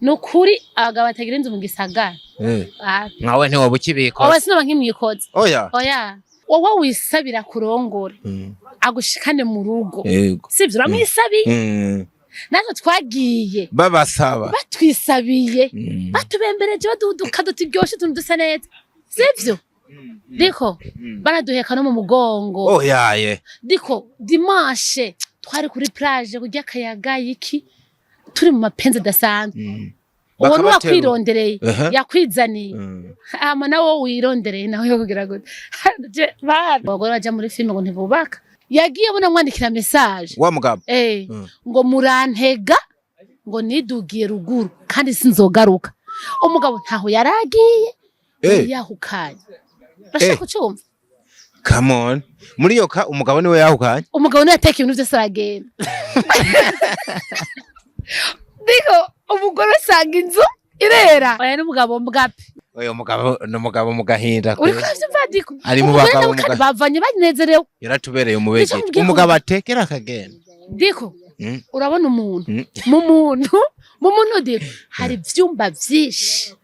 nukuri abagabo batagira inzu mu gisagara nkawe ntiwoba ukibiko oba sinaba nk'imwikoze oya wowe wisabira kurongore agushikane mu rugo sivyo uramwisabiye natwe twagiye babasaba batwisabiye batubembereje baduduka dutyoshe tuntu dusa neza sivyo diko baraduheka no mu mugongo diko dimanche twari kuri plage kurya akayaga iki turi mu mapenzi dasanzwe uwo nuwa kwirondereye yakwizaniye ama nawo wirondereye nawe yo kugira gute bagora baja muri filme ngo ntibubaka yagiye bona mwandikira message wa mugabo ngo murantega ngo nidugiye ruguru kandi sinzogaruka umugabo ntaho yaragiye yahukanye bashaka kucumva come on muri yo ka umugabo niwe yahukanye umugabo niwe yateka ibintu byose aragenda diko umugore usanga inzu irera oya n'umugabo mbwapi oya umugabo mugahinda uri kwavyumva diko ari mu bagabo bavanye banezerewe yaratubereye umubege umugabo atekera akagenda diko urabona umuntu mu muntu diko hari ivyumba vyinshi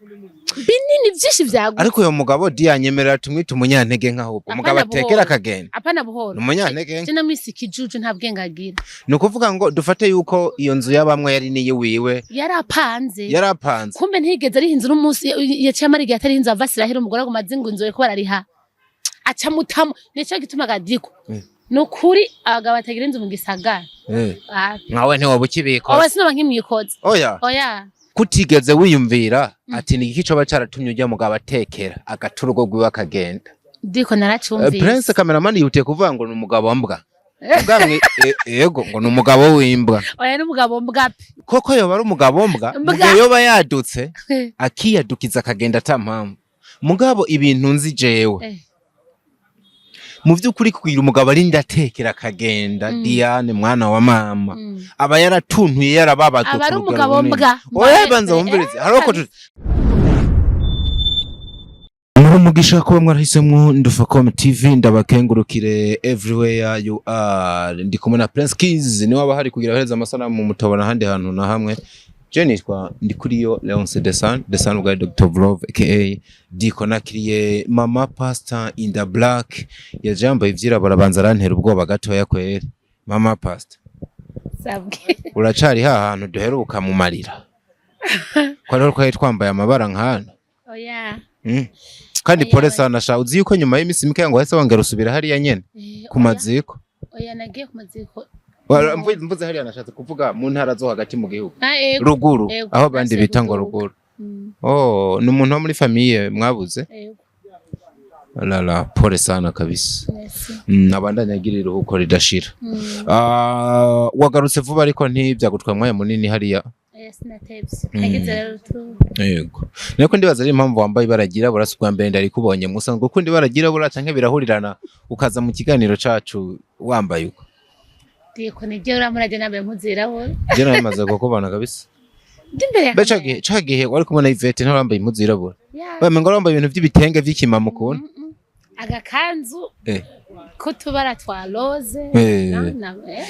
binini vyinshi vyagutse ariko uyo mugabo diyanyemerera tumwita umunyantege nk'ahubwo umugabo atekera akagenda apana buhoro umunyantege je namwisi kijuju nta bwenge agira nukuvuga ngo dufate yuko iyo nzu y'abamwe yari niyiwiwe yarapanze kumbe ntigeze ari inzu n'umunsi yaciye amariga atari inzu avasirahira umugore agumaze ngo inzu ko barariha aca mutamo nico gituma gadiko nukuri abagabo batagira inzu mu gisagara nkawe ntiwoba ukibiko oba sinaba nk'imwikoze oya kutigeze wiyumvira ati ni iki coba caratumye ujya mugabo atekera agaturugo gwiwe akagenda diko naracumvise Prince cameraman yihutiye kuvuga ngo ni umugabo wambwa ubwamwe yego ngo ni umugabo w'imbwa oya n'umugabo mbwapi koko yoba ari umugabo wambwa mugihe yoba yadutse akiyadukiza akagenda atampamvu mugabo ibintu nzi jewe mu vyukuri kugira umugabo ari ndatekera akagenda Diane mwana wa mama aba yaratuntuye yarababazwe aba ari umugabo mbwa oya banza wumvirize haroko umugisha kuba mwarahisemwo Ndufacom TV ndabakengurukire everywhere you are ndi kumwe na Prince Keys ni waba hari kugira hereza amasanamu mutabona handi hantu na hamwe Jenitwa ndi kuri yo Leonce the son of Dr. Vlove aka Diko nakiriye Maman Pastor in the black ya jambo ivyirabura banza rantera ubwoba gatoya kwere Maman Pastor sabwe uracari hantu duheruka mu marira kwa rero ko twambaye amabara nkana oya kandi pole sana sha uzi yuko nyuma y'imisi mike ngo hese wangera usubira hariya nyene ku maziko oya nagiye ku maziko mvuze hariya nashatse kuvuga mu ntara zo hagati mu gihugu ruguru aho bandi bita ngo ruguru ni umuntu wo muri famille mwabuze lala pole sana kabisa abandanya agira iruhuko ridashira wagarutse vuba ariko ntibyagutwa mwanya munini hariya yego niko ndibaza ari impamvu wambaye baragira burasubwa mbere ndari kubonye musanzwe kundi baragira buraca nke birahurirana ukaza mu kiganiro cacu wambaye uko diko nije uramuraje nambe mpuziraho je namaze gukubana kabisa ndimbere cagihe wari kumwe na Yvette ntarambaye impuzirabura bamengo arambaye ibintu by'ibitenge vy'ikimama ukunda agakanzu ko tubara twa rose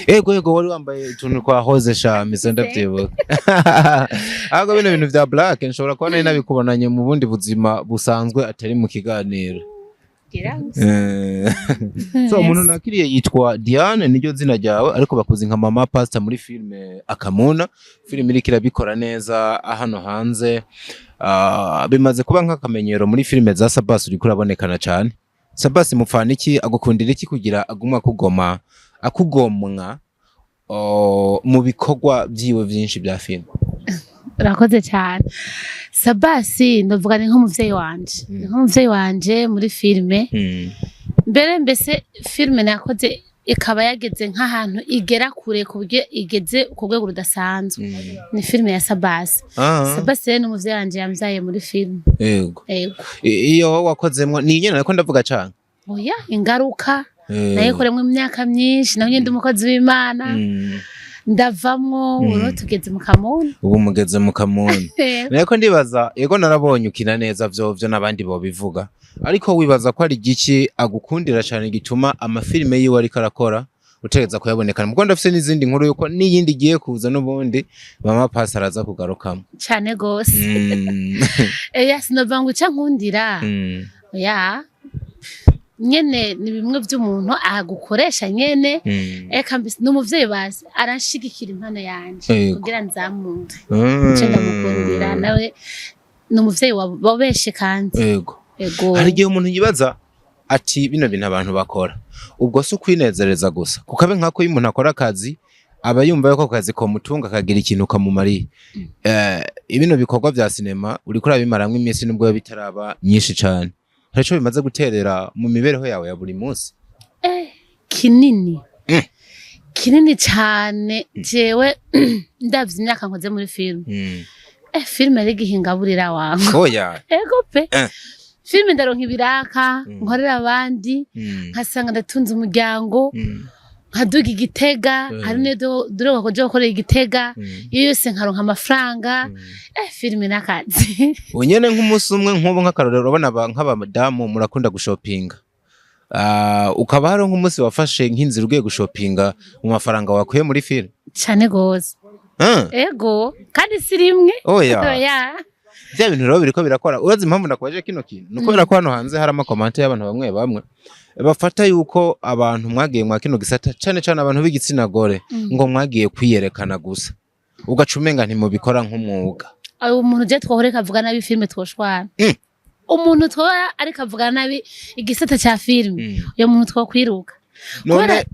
yego wari wambaye utuntu kwa rose sha mizo ndavyibuka ahubwo bino bintu vya black nshobora kubona ari nabikubonanye mu bundi buzima busanzwe atari mu kiganiro so umuntu nakiriye yitwa Diane niryo zina ryawe ariko bakuzi nka Maman Pastor muri filme Akamuna filme iriko irabikora neza hano hanze bimaze kuba nk'akamenyero muri filme za Sabbas uriko urabonekana cyane Sabbas mufana iki agukundira iki kugira agumwa akugomwa mu bikorwa byiwe byinshi bya filme Rakoze cyane Sabbas ndavuga ni nk'umuvyeyi wanje muri filme mbese filme nakoze ikaba yageze nk'ahantu igera kure kubwe igeze ku rwego rudasanzwe ni filme ya Sabbas rero ni umuvyeyi wanje yamvyaye muri filme yego iyo wakozemwo ni nyene nako ndavuga cyane oya ingaruka nayikoremwe imyaka myinshi naho nyende umukozi w'Imana ndavamwo uno tugeze mu Kamuni ubu mugeze mu Kamuni nako ndibaza yego narabonye ukina neza vyo nabandi bo bivuga ariko wibaza ko ari giki agukundira cyane gituma amafilme yiwe ariko arakora utegeza kuyabonekana mugo ndafise n'izindi nkuru yuko n'iyindi igiye kuza n'ubundi Maman Pastor araza kugarukamo cyane gose yes novangu nkundira ya nyene ni bimwe by'umuntu agukoresha nyene eka mbisi n'umuvyeyi bazi aranshigikira impano yanje kugira nzamunde nce ndamukundira nawe n'umuvyeyi wabeshe kandi yego hari igihe umuntu yibaza ati bino bintu abantu bakora ubwo se kwinezereza gusa kukabe nkako y'umuntu akora akazi aba yumva yuko akazi ko mutunga akagira ikintu kamumariye ibino bikorwa vya sinema uriko urabimaramwe iminsi nubwo bitaraba nyinshi cyane harico bimaze guterera mu mibereho yawe ya buri munsi kinini cyane jewe ndavye imyaka nkoze muri film film ari gihingaburira wangu oya ego pe film ndaronka ibiraka nkorera abandi nkasanga ndatunze umuryango nkaduga igitega hari nedo duroka koje gukora igitega iyo yose nkaronka amafaranga film nakazi unyene nk'umunsi umwe nk'ubu nk'akarorero urabona nk'abadamu murakunda gushopinga ukaba hari nk'umunsi wafashe nk'inzira ugiye gushopinga mu mafaranga wakuye muri film cyane gose ego kandi sirimwe oya bya bintu rero biriko birakora urazi impamvu nakwaje kino kintu nuko birako hano hanze hari amakomante y'abantu bamwe bafata yuko abantu mwagiye mwa kino gisata cyane abantu b'igitsina gore ngo mwagiye kwiyerekana gusa ugacumenga ntimubikora nk'umwuga umuntu je twohoreka avuga nabi filme twoshwana umuntu twora ariko avuga nabi igisata cya filme uyo muntu twokwiruka none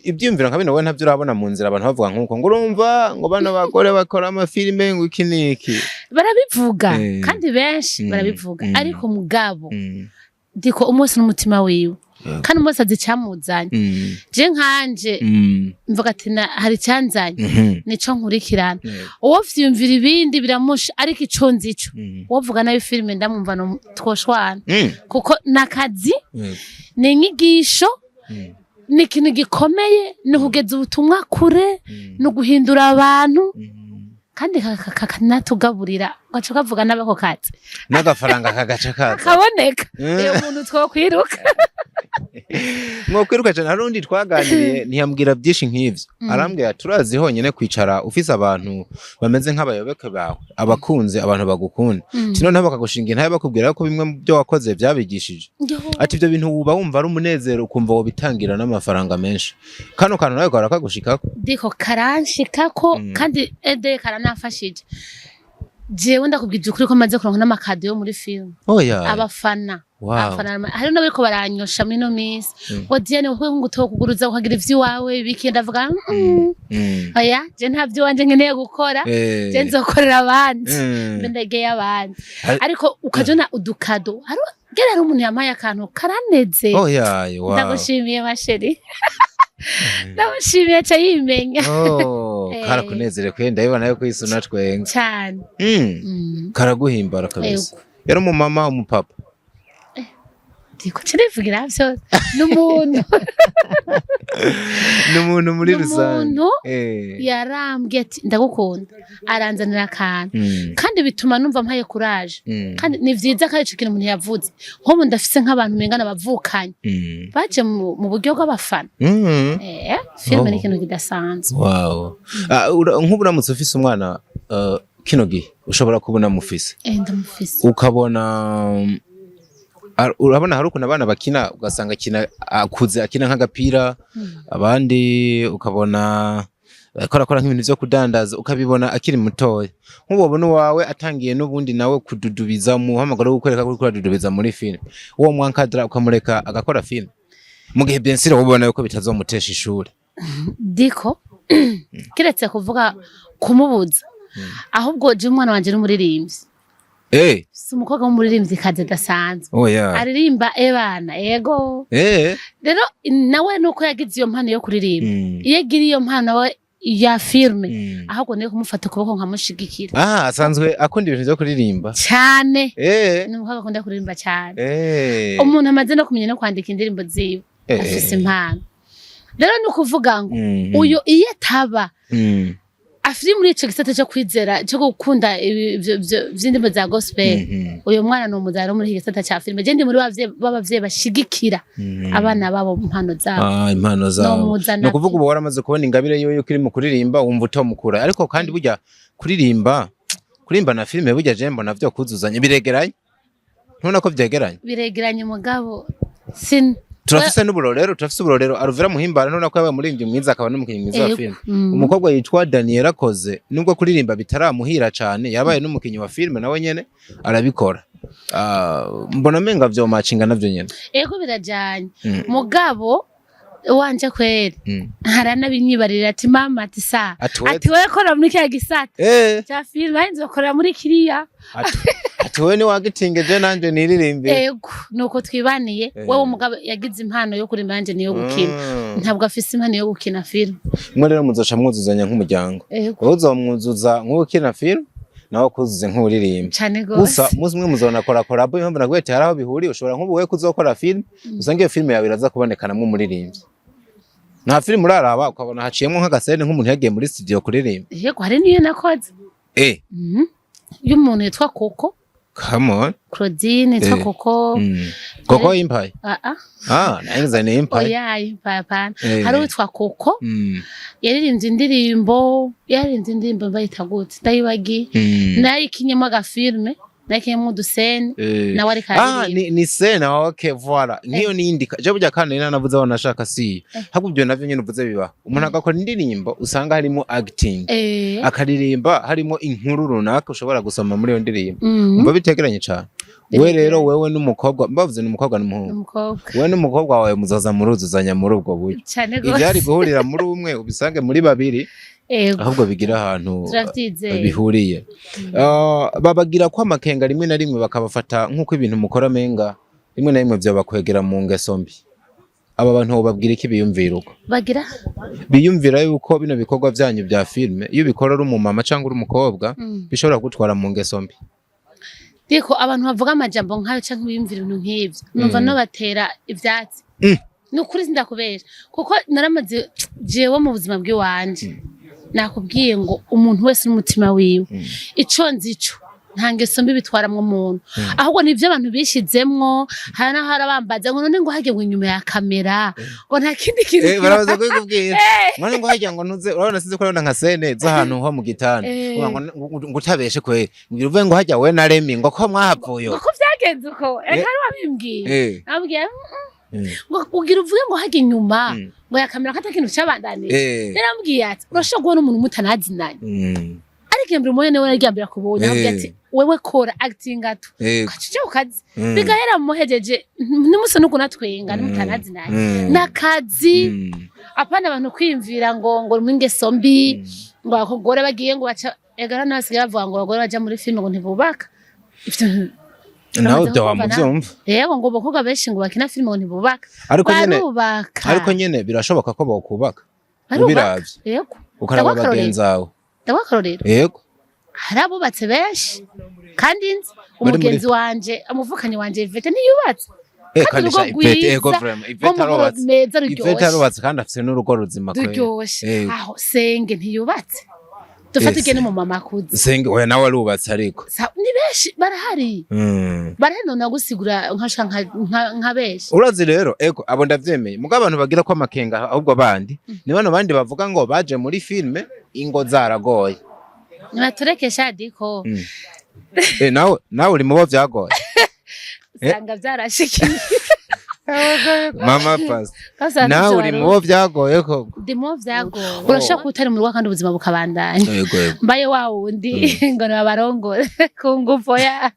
ibyumvira nka bino we ntavyo urabona mu nzira abantu bavuga nkuko ngo urumva ngo bana bagore bakora amafilme ngo iki niki barabivuga kandi benshi barabivuga ariko mugabo diko umunsi n'umutima wiwe kandi umunsi azicamuzanye je nkanje mvuga ati hari cyanzanye nico nkurikirana uwo vyumvira ibindi biramusha ariko ico nzico wovuga nayo filme ndamumva no twoshwana kuko nakazi ni inyigisho ni ikintu gikomeye ni kugeza ubutumwa kure no guhindura abantu kandi kakanatugaburira gaco kavuga nabako kazi n'agafaranga kagaca kaza kaboneka iyo umuntu twokwiruka mwokwiruka cyane harundi twaganiriye ntiyambwira byinshi nk'ivyo arambwira turazi honyene kwicara ufise abantu bameze nk'abayoboke bawe abakunze abantu bagukunda kino nabo bakagushinga ntaye bakubwira ko bimwe byo wakoze byabigishije ati ibyo bintu uba wumva ari umunezero ukumva wo bitangira n'amafaranga menshi kano kantu nawe gora kagushikako diko karanshikako kandi ede karanafashije jewe ndakubwije ukuri ko maze kuronka n'amakado yo muri film abafana hari n'abariko baranyosha mino miss ngo Diane wowe ngutokuguruza ukagira ivy'iwawe bikenda avuga oya je ntavyo wanje nkeneye gukora je nzokorera abandi mbendegeye abandi ariko ukajona udukado gerera umuntu yamaye akantu karaneze ndagushimiye masheri ndabashimiye cyayimenya karakunezere kwenda yibona yo kwisuna twenga cyane karaguhimbara kabisa yari mu mama umupapa diko cirivugira byo n'umuntu muri rusange yarambye ati ndagukunda aranzanira akantu kandi bituma numva mpaye courage kandi ni vyiza kandi ico kintu umuntu yavuze nko ndafise nk'abantu mengana bavukanye baje mu buryo bw'abafana filme ni ikintu kidasanzwe nk'uburamutse ufise umwana kino gihe ushobora kubona mufise ndamufise ukabona urabona hari ukuntu abana bakina ugasanga akuze akina nk'agapira abandi ukabona akora nk'ibintu byo kudandaza ukabibona akiri mutoya nk'ubona wawe atangiye n'ubundi nawe kududubiza mu hamagara wo gukwereka ko kududubiza muri film uwo mwankadra ukamureka agakora film mu gihe bien sûr ubona yuko bitazomutesha ishuri diko kiretse kuvuga kumubuza ahubwo je umwana wanje n'umuririmbyi umukobwa w'umuririmbyi kaze dasanzwe aririmba ebana yego rero nawe nuko yagize iyo mpano yo kuririmba iyo agiriye iyo mpano ya filme ahubwo niyo kumufata ukuboko nkamushigikira asanzwe akunda ibintu byo kuririmba cyane n'umukobwa akunda kuririmba cyane umuntu amaze no kumenya no kwandika indirimbo ziwe afise impano rero nukuvuga ngo uyo iyo taba afiri muri ico gisata cyo kwizera cyo gukunda vy'indimo za gospel uyo mwana no muzaro muri gisata cya filime je ndi muri bavye bashigikira abana babo impano zabo impano zabo no kuvuga ubu waramaze kubona ingabire yo kiri mu kuririmba wumva utomukura ariko kandi burya kuririmba na filime burya je mbona vyo kuzuzanya biregeranye ntubona ko vyegeranye biregeranye mugabo turafise uburorero Aruvera Muhimbara none ko yabaye umuririmbyi mwiza akaba n'umukinnyi mwiza wa filime umukobwa yitwa Daniel Akoze nubwo kuririmba bitaramuhira cyane yabaye n'umukinnyi wa filime nawe nyene arabikora mbona menga vyo macinga navyo nyene ego birajanye mugabo wanje kweri harana binyibarira ati mama ati sa ati wewe kora muri kya gisata cya filime ainzo kora muri kiriya ati wewe ni wagitingeje nanje niririmbe ego nuko twibaniye wewe umugabo yagize impano yo kurimba nanje niyo gukina ntabwo afise impano yo gukina filime mwe rero muzoca mwuzuzanya nk'umuryango wowe uzomwuzuza nk'ukina filime nawo kuzuze nk'uririmba gusa muzi mwe muzona kora collabo impamvu nagwete haraho bihuri ushobora nk'ubu wewe kuzokora filime usange iyo filime yawe iraza kubonekana mu muririmbyi nta filime uraraba ukabona haciyemo nk'agasene nk'umuntu yagiye muri studio kuririmba yego hari niyo nakoze y'umuntu yitwa Koko come on Claudine yitwa Koko Koko Empire naenza ni Empire oya Empire pan hari witwa Koko yaririmbye indirimbo bayita gute ndayibagi nayi kinyemo agafilme nakinyemo udusene na wari karirimba ni sena okay voilà niyo nindika je burya kandi navuze aho nashaka si habwo byo navyo nyine uvuze biba umuntu agakora indirimbo usanga harimo acting akaririmba harimo inkuru runaka ushobora gusoma muri iyo ndirimbo umva bitegeranye cyane we rero wewe n'umukobwa mbavuze n'umukobwa n'umuhungu wewe n'umukobwa wawe muzaza muruzuzanya muri ubwo buryo ibyari guhurira muri umwe ubisange muri babiri ahubwo bigira ahantu bihuriye babagira ko amakenga rimwe na rimwe bakabafata nk'uko ibintu mukora menga rimwe na rimwe byabakwegera mu ngeso mbi aba bantu babwira iki biyumvira uko biyumvira yuko bino bikorwa byanyu bya filime iyo bikora ari umumama cyangwa uri umukobwa bishobora gutwara mu ngeso mbi diko abantu bavuga amajambo nkayo cyangwa biyumvira ibintu nk'ibyo numva no batera ivyatsi nukuri sindakubesha kuko naramaze jewe mu buzima bw'iwanje nakubwiye ngo umuntu wese n'umutima wiwe ico nzico nta ngeso mbi bitwaramwo umuntu ahubwo nivyo abantu bishizemwo hana harabambaza ngo none ngo hage ngo inyuma ya kamera ngo nta kindi kintu barabaza kubwira none ngo hage ngo ntuze urabona sinzi ko urabona nka sene z'ahantu ho mu gitanda ngo utabeshe kwe ngira uvuye ngo hajya we na Remi ngo ko mwahavuye ngo vyagenze uko hari wabimbwiye nabwiye ngo ugira uvuge ngo hage inyuma ngo yakamera kata kintu cyabandane yarambwiye ati urashobora kubona umuntu mutanazinanye ariko mbere moyene we yaryambira kubonye avuga ati wewe kora acting ato kacije ukazi bigahera muhejeje nimuso nuko natwenga mutanazinanye nakazi apana abantu kwimvira ngo mwingeso mbi ngo akogore bagiye ngo baca egara nasigaye bavuga ngo bagore baja muri filime ngo ntibubaka nawe ndawamuvyumva yego ngo bokobwa benshi ngo bakina filime ngo ntibubaka ariko nyene birashoboka ko bokubaka ubiravye yego ukaraba bagenzawe ndabakarorero yego harabubatse benshi kandi nzi umugenzi wanje amuvukanye wanje Ivete niyubatse kandi ego vraiment Ivete arubatse kandi afise n'urugo ruzima kwera aho senge ntiyubatse dufate igene mu mama kuzi senge oya nawe arubatse ariko ni benshi barahari baraheno nagusigura nka benshi urazi rero ego abo ndavyemeye muga abantu bagira ko amakenga ahubwo bandi ni bano bandi bavuga ngo baje muri filme ingo zaragoye nibaturekesha diko nawe uri mubo vyagoye usanga vyarashikiye Maman Pastor nawe uri mubo vyagoye ko ndimo vyagoye urashaka kutari mu rugo kandi ubuzima bukabandanya mbaye wawundi ngo nabarongore ku ngufu ya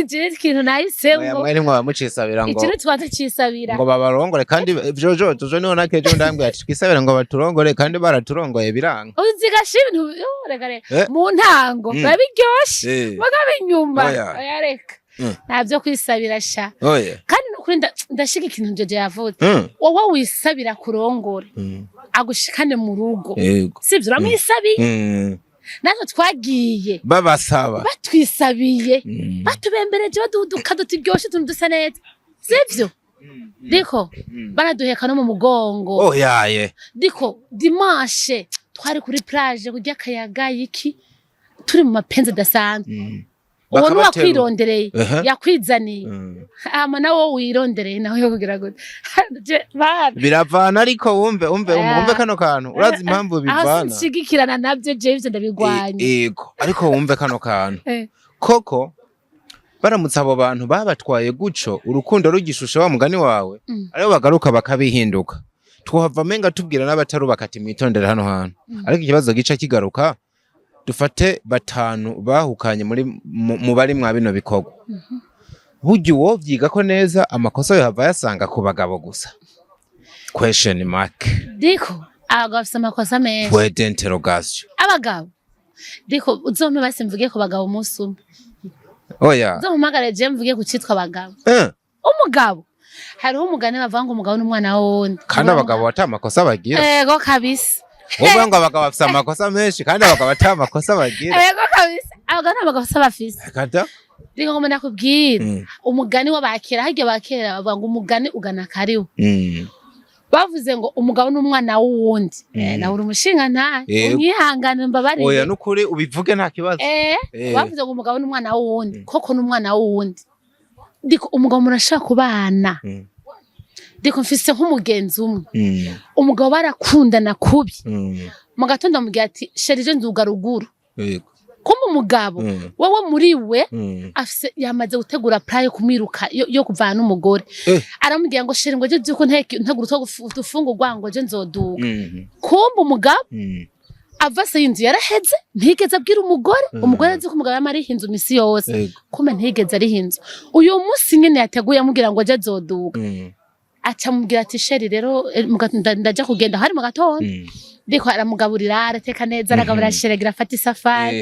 je ikintu nayisemwo mwene mwa mucisabira ngo ikintu twatacisabira ngo babarongore kandi jojo niho nakeje ndambwe ati twisabira ngo baturongore kandi baraturongoye biranga uzigasha ibintu regare mu ntango babiryoshe bagabe inyuma yareka ntabyo kwisabira sha kandi nukuri ndashika ikintu njeje yavuze wowe wisabira kurongora agushikane mu rugo sivyo uramwisabiye natwe twagiye babasaba batwisabiye batubembereje baduduka turyoshe tuntu dusa neza sivyo diko baraduheka no mu mugongo yaye diko dimanche twari kuri plage kurya akayaga iki turi mu mapenzi adasanzwe uwo nuwa kwirondereye yakwizaniye ama nawo wirondereye nawe yo kugira gute biravana ariko wumve kano kantu urazi impamvu bivana ashigikirana nabyo James ndabigwanya yego ariko wumve kano kantu koko baramutse abo bantu babatwaye guco urukundo rugishusha wa mugani wawe ariyo bagaruka bakabihinduka twohava menga tubwira n'abatarubaka ati mwitondera hano hantu ariko ikibazo gica kigaruka dufate batanu bahukanye mu bari mwa bino bikorwa buryo wo vyiga ko neza amakosa yo hava yasanga ku bagabo gusa question mark diko abagabo bafite amakosa menshi point d'interrogation abagabo diko uzompe basimvuge ku bagabo umunsi umwe oya uzompamagare je mvuge ku citwa abagabo umugabo hariho umugani bavanga umugabo n'umwana wundi kandi abagabo batamakosa bagira ego kabisa wowe ngo abagabo bafite amakosa menshi kandi abagabo batamakosa bagira ego kabisa abagabo n'amakosa bafise kata Dingo ngomba nakubwira umugani w'abakera hage bakera bavuga ngo umugani ugana kariho bavuze ngo umugabo n'umwana wundi na uri umushinga ntaye unyihangane mbabarire oya nukuri ubivuge nta kibazo bavuze ngo umugabo n'umwana wundi koko n'umwana wundi diko umugabo murashaka kubana diko mfise nk'umugenzi umwe umugabo barakundana kubi mu gatondo amubwira ati sherije nzuga ruguru kuma umugabo wowe muri we afise yamaze gutegura plan yo kumwiruka yo kuvana n'umugore aramubwira ngo shere ngo je uko ntegura utufungurwa ngo je nzoduga kumba umugabo avase inzu yaraheze ntigeze abwira umugore azi ko umugabo yamari hinzu misi yose kuma ntigeze ari hinzu uyu munsi nyene yateguye amubwira ngo je nzoduga aca mubwira ati sheri rero ndaja kugenda hari mu gatondo diko aramugaburira arateka neza aragaburira sheragira afata isafari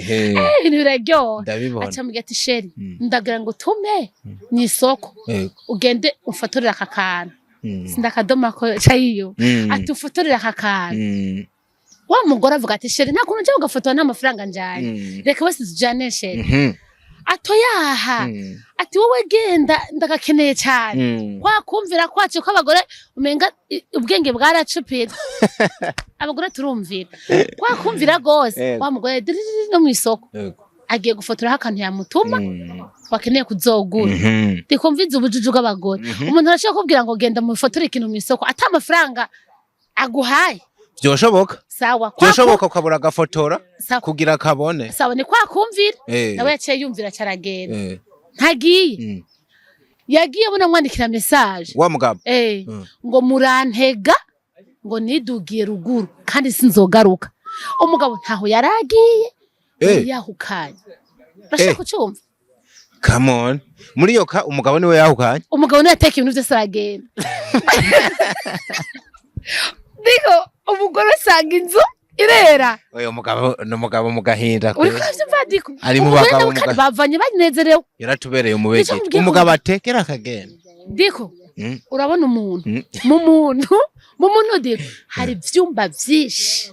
ibintu biraryoha aca mubwira ati sheri ndagira ngo tume ni isoko ugende ufatorera aka kantu sindakadoma ko cayiyo ati ufatorera aka kantu wa mugore avuga ati sheri nta kuntu nje ugafotora n'amafaranga njanye reka wese tujane sheri atoyaha ati wowe genda ndagakeneye cyane kwa kumvira kwacu ko abagore umenga ubwenge bwaracupira abagore turumvira kwa kumvira gose wa mugore no mu isoko agiye gufotora akantu yamutuma bakeneye kuzogura ndikumviza ubujuju bw'abagore umuntu arashaka kubwira ngo genda mu fotore ikintu mu isoko ata amafaranga aguhaye byoshoboka sawa byoshoboka ukabura gafotora kugira kabone sawa ni kwa kumvira nawe yaciye yumvira caragenda ntagiye yagiye abona mwandikira message wa mugabo ngo murantega ngo nidugiye ruguru kandi sinzogaruka umugabo ntaho yaragiye yahukanye bashaka kucumva come on muri yo ka umugabo niwe yahukanye umugabo niwe yateka ibintu byose aragenda Digo umugore sanga inzu irera oyo umugabo mugahinda uri kwavyumva diko ari mu bagabo bavanye banezerewe yaratubereye umubege umugabo atekera akagenda diko urabona umuntu mu muntu diko hari vyumba vyinshi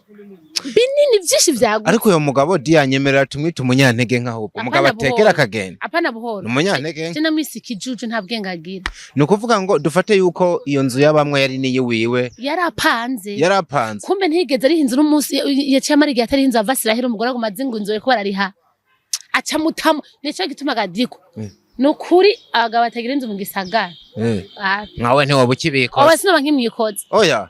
binini vyinshi vyagutse ariko uyo mugabo diyanyemerera tumwita umunyantege nkaho umugabo atekera akagenda apana buhoro umunyantege cyane misi kijuju nta bwenge agira ni ukuvuga ngo dufate yuko iyo nzu y'abamwe yari niyo wiwe yarapanze kumbe ntigeze ari hinzu n'umunsi yaciye amariga atari hinzu avasira hero umugore ngo mazingu inzu ko barariha aca mutamo nico gituma gadiko nukuri abagabo batagira inzu mu gisagara nkawe ntiwoba ukibikoze oba sinoba nkimwikoze oya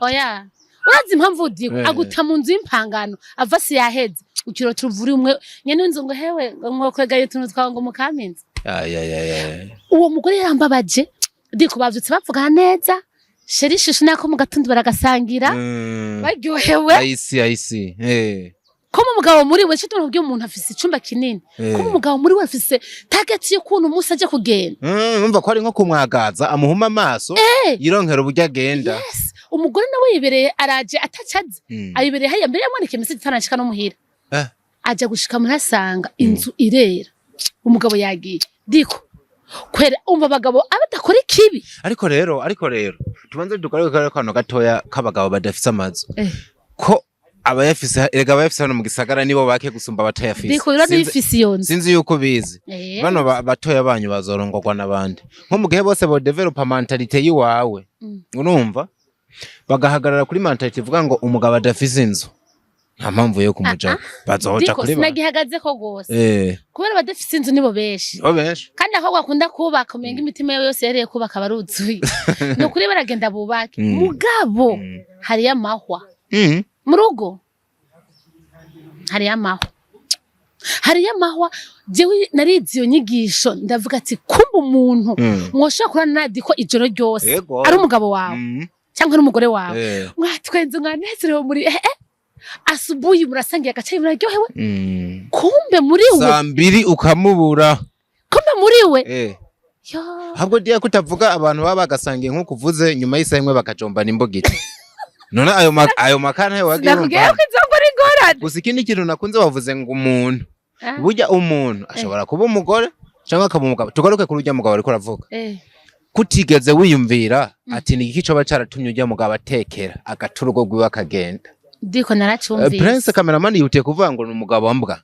urazi impamvu diko aguta mu nzu y'impangano avasi yaheze ukiro tuvuri umwe nyene inzu ngo hewe nkokwegaye tuntu twawe ngo mukaminze uwo mugore yarambabaje diko bavyutse bavugana neza sheri shishu nako mu gatondo baragasangira baryohewe ayisi Koma umugabo muri we cyo ntubwiye umuntu afise icumba kinini koma umugabo muri we afise target yo kuntu umunsi aje kugenda umva ko ari nko kumwagaza amuhuma amaso yironkera uburyo agenda umugore nawe yibereye araje atacaze ayibereye haya mbere yamwanike message tanashika no muhira aje gushika murasanga inzu irera umugabo yagiye diko kwera umva abagabo abadakora ikibi ariko rero tubanze dukorera kano gatoya kabagabo badafise amazu ko abayafise hano mu gisagara nibo bake gusumba abatayafise diko irafise iyo sinzi yuko bizi bano batoya banyu bazorongorwa nabandi nko mu gihe bose bo develop mentality yiwawe urumva bagahagarara kuri mentality ivuga ngo umugabo adafise inzu nta mpamvu yo kumuja bazoja kuri ba sinagihagaze ko gose kubera badafise inzu nibo benshi kandi aho bakunda kubaka umenga imitima yose yareye kubaka baruzuye no kuri baragenda bubake mugabo hari yamahwa mu rugo hari yamahwa jewe narizi iyo nyigisho ndavuga ati kumba umuntu mwoshaka kurana nadiko ijoro ryose ari umugabo wawe cyangwa ari umugore wawe mwatwenze mwanezerewe muri asubuhi murasangiye agacayi muraryohewe kumbe muri we saa 2 ukamubura kumbe muri we ahubwo diya kutavuga abantu baba bagasangiye nko kuvuze nyuma y'isaha imwe bakajombana imbogiti none ayo makana yo wagiye gusa ikindi kintu nakunze wavuze ngo umuntu burya umuntu ashobora kuba umugore cyangwa akaba umugabo tugaruke kuri urya mugabo ariko aravuga kutigeze wiyumvira ati ni iki coba caratumye urya mugabo atekera agaturugo gwiwe akagenda diko naracumvise Prince cameraman yutiye kuvuga ngo ni umugabo mbwa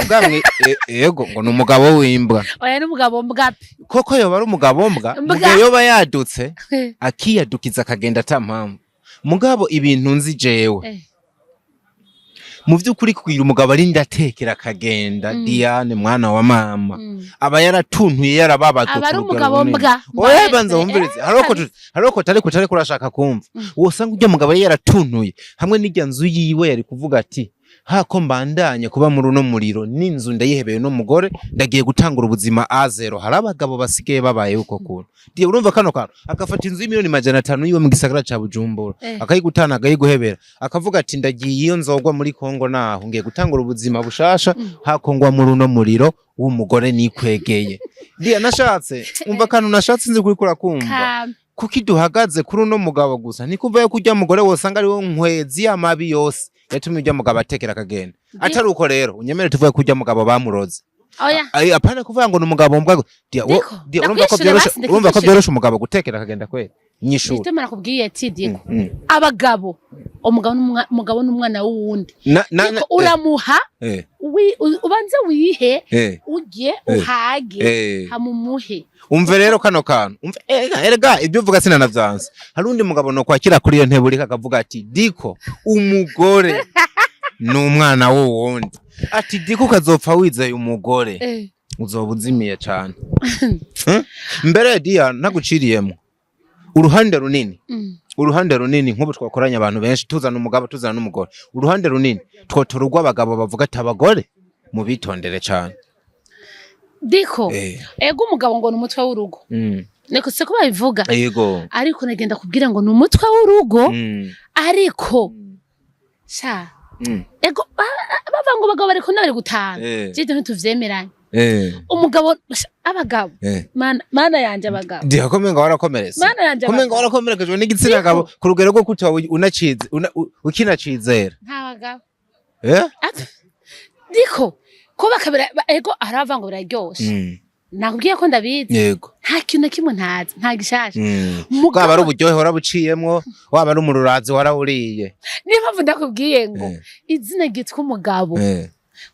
ubwamwe yego ngo ni umugabo w'imbwa oya ni umugabo mbwa koko yoba ari umugabo mbwa mugihe yoba yadutse akiyadukiza akagenda atampamvu mugabo ibintu nzi jewe mu vy'ukuri kugira umugabo ari ndatekera akagenda Diane mwana wa mama aba yaratuntuye yarababazwe aba ari umugabo mbwa oya banza wumvirize haroko tari kurashaka kumva wosanga ujya mugabo yaratuntuye hamwe n'ijya nzu yiwe yari kuvuga ati hako mbandanye kuba muri uno muriro n'inzu ndayihebeye no mugore ndagiye gutangura ubuzima A0 hari abagabo basigaye babaye uko kuntu diye urumva kano kantu akafata inzu y'imiliyoni 500 yiwe mu gisagara ca Bujumbura akayigutana agayiguhebera akavuga ati ndagiye iyo nzogwa muri Kongo naho ngiye gutangura ubuzima bushasha hakongwa muri uno muriro w'umugore nikwegeye diye nashatse umva kantu nashatse nzi kuri kurakumva kuki duhagaze kuri uno mugabo gusa nikuvaye kujya mugore wosanga ari wo nkwezi amabi yose yatumye ujya mugabo atekera akagenda atari uko rero unyemere tuvuye kujya mugabo bamuroze oya apana kuvuga ngo numugabo mbwa urumva ko byoroshe umugabo gutekera akagenda kwera nyishuri itemera kubwiye ati diko abagabo umugabo n'umwana wundi uramuha ubanze wihe ujye uhage hamumuhe umve rero kano kantu umve erega ibyo uvuga sinanavyanze hari undi mugabo no kwakira kuri iyo ntebe urika akavuga ati diko umugore n'umwana wundi ati diko kazopfa wizeye umugore uzobuzimiye cyane mbere dia naguciriyemo uruhande runini nk'ubu twakoranya abantu benshi tuzana umugabo tuzana n'umugore uruhande runini twotorugwa abagabo bavuga ati abagore mu bitondere cyane diko ego umugabo ngo n'umutwe w'urugo neko se ko babivuga yego ariko nagenda kubwira ngo n'umutwe w'urugo ariko sha ego bava ngo bagabo bariko nabari gutanga cyo ntituvyemeranye umugabo abagabo mana yanje abagabo ndiye komenga warakomereza komenga warakomerekejwe n'igitsina gabo ku rugero rwo kuta unacize ukinacizera nta bagabo diko ko bakabira ego arava ngo biraryoshe nakubwiye ko ndabizi yego nta kintu kimwe ntazi nta gishasha mugabo ari uburyohe warabuciyemwo waba ari umururazi warawuriye niyo mpamvu ndakubwiye ngo izina gitwa umugabo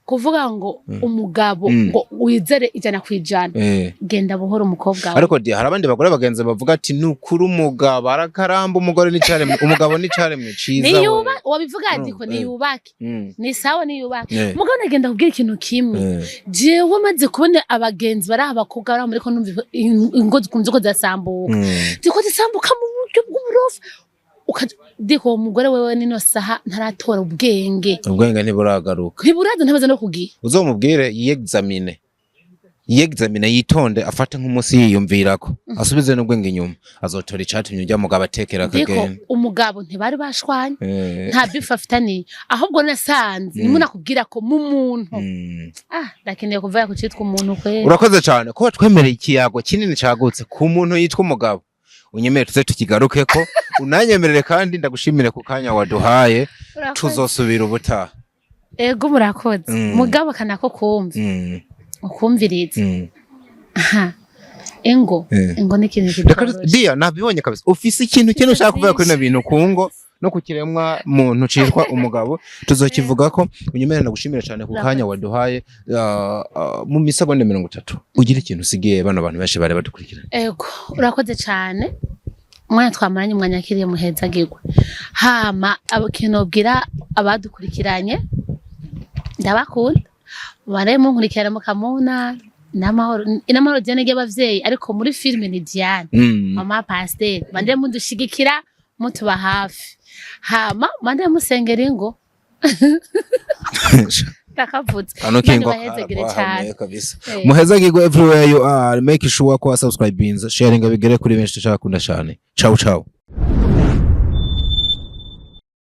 kuvuga ngo umugabo ngo wizere 100% genda buhoro umukobwa wawe ariko hari abandi bagore bagenze bavuga ati nukuri umugabo arakaramba umugore n'icare umugabo n'icare mwiza niyuba wabivuga adiko niyubake ni sawa niyubake mugabo nagenda kubwira ikintu kimwe jewe maze kubona abagenzi bari abakobwa bari muri ko numva ingo zikunze ko zasambuka ziko zisambuka mu buryo bw'uburofa diko umugore wewe nino saha ntaratora ubwenge ntiburagaruka ntiburaza ntabaza no kugiye uzomubwire yexamine yitonde afate nk'umunsi yiyumvirako asubize n'ubwenge inyuma azotora icatumye ujya mugabo atekera akagenda diko umugabo ntibari bashwanye nta bifu afitaniye ahubwo nasanze nimwe nakubwira ko mu muntu ndakeneye kuva ku cyitwa umuntu kwera urakoze cyane ko twemereye ikiyago kinini cagutse ku muntu yitwa umugabo unyemere tuze tukigaruke ko unanyemerere kandi ndagushimire ku kanya waduhaye tuzosubira ubutaha ego murakoze mugabo kanako kumva ukumviriza engo n'ikintu kidakorwa dia nabibonye kabisa ufise ikintu kintu ushaka kuvuga kuri na bintu kungo no kukiremwa muntu cirwa umugabo tuzokivuga ko unyemere ndagushimira cyane ku kanya waduhaye mu misegonde 30 ugira ikintu usigiye bano bantu benshi bare badukurikira ego urakoze cyane umwana twamaranye umwanya akiriye muheza gigwe hama abakinobwira abadukurikiranye ndabakunda baraye munkurikirana mukamuna n'amahoro Diane y'abavyeyi ariko muri filme ni Diane Maman Pastor bande mudushigikira mutuba hafi hama mande musengera ingo takavutse anokengo kabisa muhezagirwe everywhere you are make sure ko subscribe sharing bigere kuri benshi cyakunda cyane ciao ciao